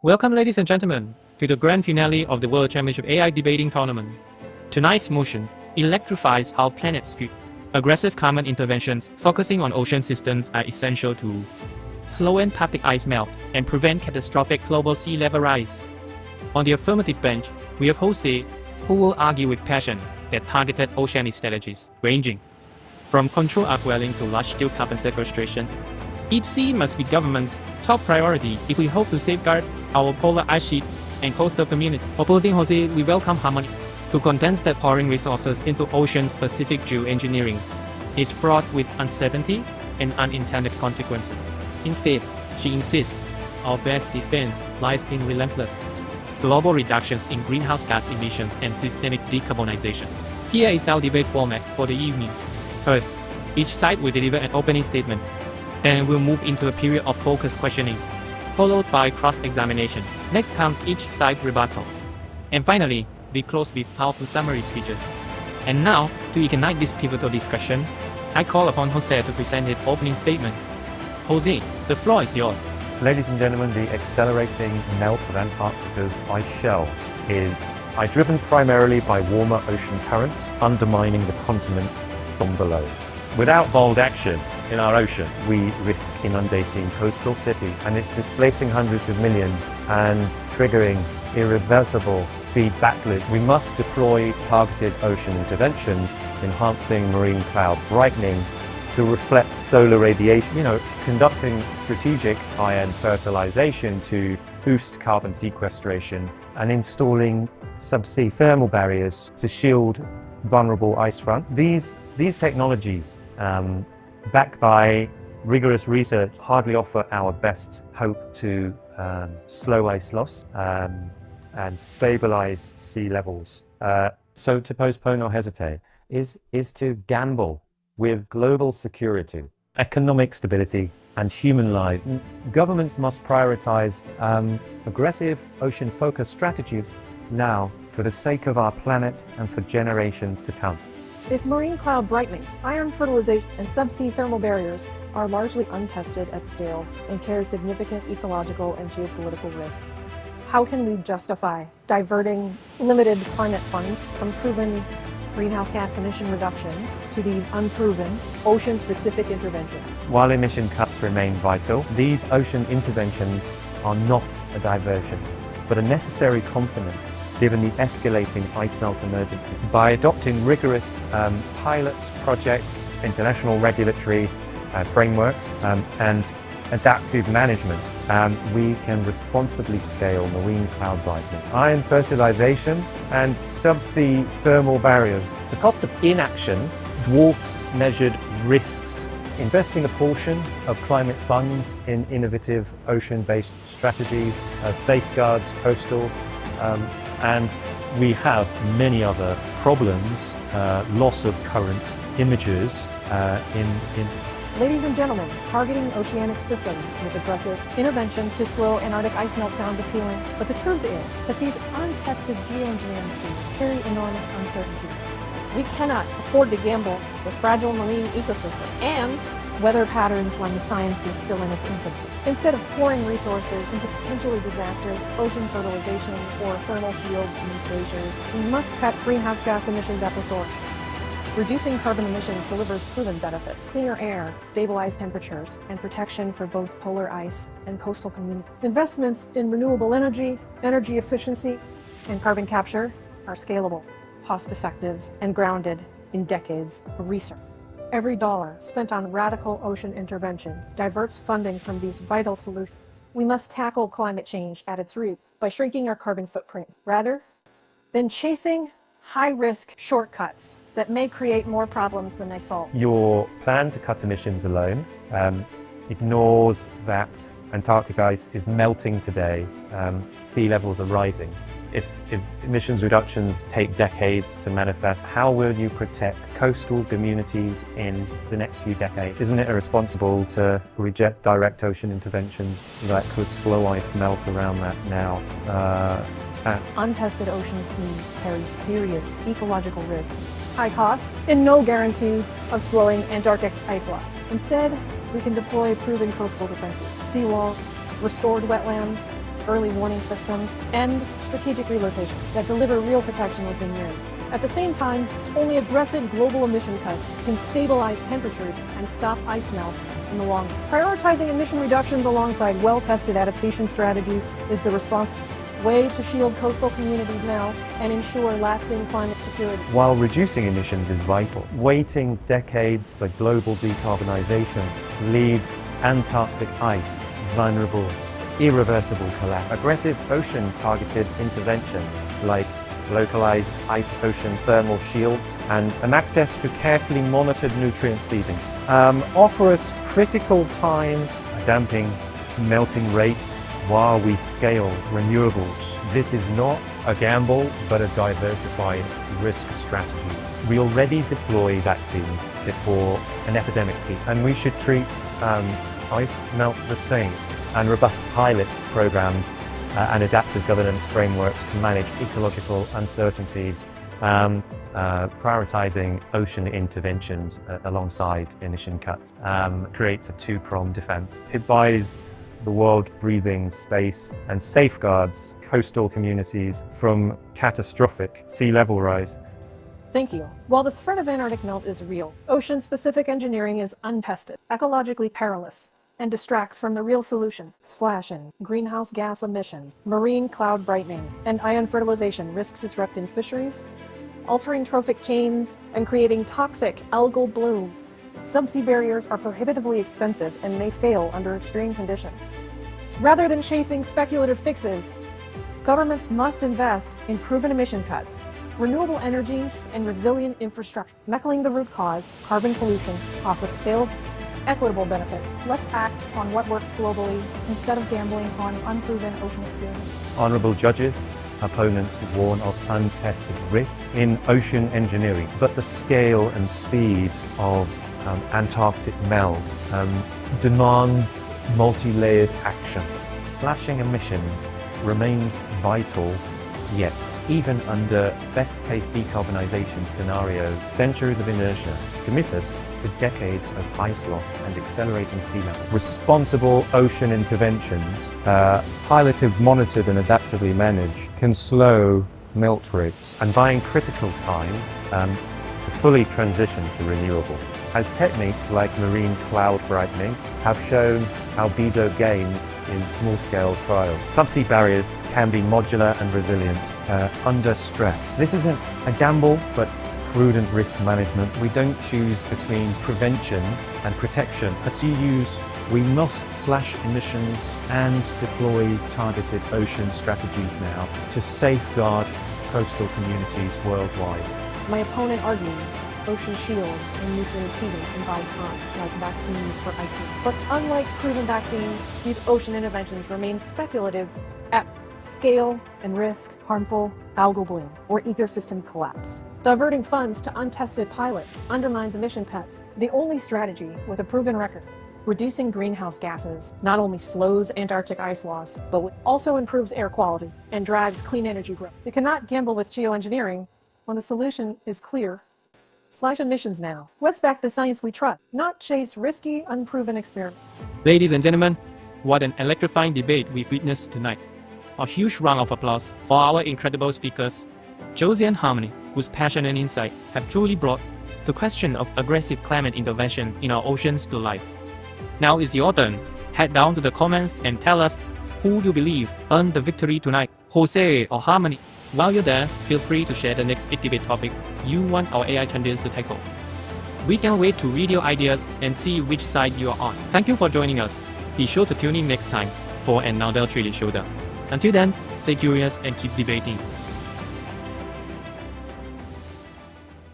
Welcome, ladies and gentlemen, to the grand finale of the World Championship AI Debating Tournament. Tonight's motion electrifies our planet's future. Aggressive climate interventions focusing on ocean systems are essential to slow Antarctic ice melt and prevent catastrophic global sea level rise. On the affirmative bench, we have Jose, who will argue with passion that targeted oceanic strategies, ranging from controlled upwelling to large-scale carbon sequestration. Deep sea must be government's top priority if we hope to safeguard our polar ice sheet and coastal community. Opposing Jose, we welcome Harmony, who contends that pouring resources into ocean-specific geoengineering is fraught with uncertainty and unintended consequences. Instead, she insists our best defense lies in relentless global reductions in greenhouse gas emissions and systemic decarbonization. Here is our debate format for the evening. First, each side will deliver an opening statement. Then we'll move into a period of focused questioning, followed by cross-examination. Next comes each side rebuttal. And finally, we close with powerful summary speeches. And now, to ignite this pivotal discussion, I call upon Jose to present his opening statement. Jose, the floor is yours. Ladies and gentlemen, the accelerating melt of Antarctica's ice shelves is driven primarily by warmer ocean currents undermining the continent from below. Without bold action in our ocean, we risk inundating coastal cities, and it's displacing hundreds of millions and triggering irreversible feedback loop. We must deploy targeted ocean interventions, enhancing marine cloud brightening to reflect solar radiation, conducting strategic iron fertilization to boost carbon sequestration, and installing subsea thermal barriers to shield vulnerable ice front. These technologies, backed by rigorous research, hardly offer our best hope to slow ice loss and stabilize sea levels. So to postpone or hesitate is to gamble with global security, economic stability, and human life. Governments must prioritize aggressive ocean-focused strategies now for the sake of our planet and for generations to come. If marine cloud brightening, iron fertilization, and subsea thermal barriers are largely untested at scale and carry significant ecological and geopolitical risks, how can we justify diverting limited climate funds from proven greenhouse gas emission reductions to these unproven ocean-specific interventions? While emission cuts remain vital, these ocean interventions are not a diversion, but a necessary complement given the escalating ice melt emergency. By adopting rigorous pilot projects, international regulatory frameworks, and adaptive management, we can responsibly scale marine cloud brightening, iron fertilization, and subsea thermal barriers. The cost of inaction dwarfs measured risks. Investing a portion of climate funds in innovative ocean-based strategies safeguards coastal, and we have many other problems, loss of current images in Ladies and gentlemen, targeting oceanic systems with aggressive interventions to slow Antarctic ice melt sounds appealing, but the truth is that these untested geoengineering schemes carry enormous uncertainty. We cannot afford to gamble with fragile marine ecosystems and weather patterns when the science is still in its infancy. Instead of pouring resources into potentially disastrous ocean fertilization or thermal shields in glaciers, we must cut greenhouse gas emissions at the source. Reducing carbon emissions delivers proven benefit: cleaner air, stabilized temperatures, and protection for both polar ice and coastal communities. Investments in renewable energy, energy efficiency, and carbon capture are scalable, cost-effective, and grounded in decades of research. Every dollar spent on radical ocean intervention diverts funding from these vital solutions. We must tackle climate change at its root by shrinking our carbon footprint, rather than chasing high-risk shortcuts that may create more problems than they solve. Your plan to cut emissions alone ignores that Antarctic ice is melting today, sea levels are rising. If emissions reductions take decades to manifest, how will you protect coastal communities in the next few decades? Isn't it irresponsible to reject direct ocean interventions that could slow ice melt around that now? Untested ocean schemes carry serious ecological risk, high costs, and no guarantee of slowing Antarctic ice loss. Instead, we can deploy proven coastal defenses, seawall, restored wetlands, early warning systems, and strategic relocation that deliver real protection within years. At the same time, only aggressive global emission cuts can stabilize temperatures and stop ice melt in the long run. Prioritizing emission reductions alongside well-tested adaptation strategies is the responsible way to shield coastal communities now and ensure lasting climate security. While reducing emissions is vital, waiting decades for global decarbonization leaves Antarctic ice vulnerable to irreversible collapse. Aggressive ocean-targeted interventions like localized ice ocean thermal shields and access to carefully monitored nutrient seeding offer us critical time damping melting rates while we scale renewables. This is not a gamble, but a diversified risk strategy. We already deploy vaccines before an epidemic peak, and we should treat ice melt the same. And robust pilot programs and adaptive governance frameworks to manage ecological uncertainties, prioritizing ocean interventions alongside emission cuts creates a two-pronged defense. It buys the world breathing space and safeguards coastal communities from catastrophic sea level rise. Thank you. While the threat of Antarctic melt is real, ocean-specific engineering is untested, ecologically perilous, and distracts from the real solution. Slashing greenhouse gas emissions, marine cloud brightening, and ion fertilization risk disrupting fisheries, altering trophic chains, and creating toxic algal bloom. Subsea barriers are prohibitively expensive and may fail under extreme conditions. Rather than chasing speculative fixes, governments must invest in proven emission cuts, renewable energy, and resilient infrastructure. Tackling the root cause, carbon pollution, offers scaled, equitable benefits. Let's act on what works globally instead of gambling on unproven ocean experiments. Honorable judges, opponents warn of untested risk in ocean engineering, but the scale and speed of Antarctic melt demands multi-layered action. Slashing emissions remains vital, yet even under best-case decarbonization scenarios, centuries of inertia commit us to decades of ice loss and accelerating sea level. Responsible ocean interventions, piloted, monitored, and adaptively managed, can slow melt rates and buying critical time to fully transition to renewables. As techniques like marine cloud brightening have shown albedo gains in small-scale trials. Subsea barriers can be modular and resilient under stress. This isn't a gamble, but prudent risk management. We don't choose between prevention and protection. As you use, we must slash emissions and deploy targeted ocean strategies now to safeguard coastal communities worldwide. My opponent argues ocean shields and nutrient seeding can buy time, like vaccines for ice melt. But unlike proven vaccines, these ocean interventions remain speculative at scale and risk harmful algal bloom or ecosystem collapse. Diverting funds to untested pilots undermines emission cuts, the only strategy with a proven record. Reducing greenhouse gases not only slows Antarctic ice loss, but also improves air quality and drives clean energy growth. You cannot gamble with geoengineering when the solution is clear. Slash emissions now. Let's back the science we trust, not chase risky, unproven experiments. Ladies and gentlemen, what an electrifying debate we've witnessed tonight. A huge round of applause for our incredible speakers, Josie and Harmony, whose passion and insight have truly brought the question of aggressive climate intervention in our oceans to life. Now it's your turn. Head down to the comments and tell us who you believe earned the victory tonight, Jose or Harmony. While you're there, feel free to share the next big debate topic you want our AI champions to tackle. We can't wait to read your ideas and see which side you are on. Thank you for joining us. Be sure to tune in next time for another Showdown. Until then, stay curious and keep debating.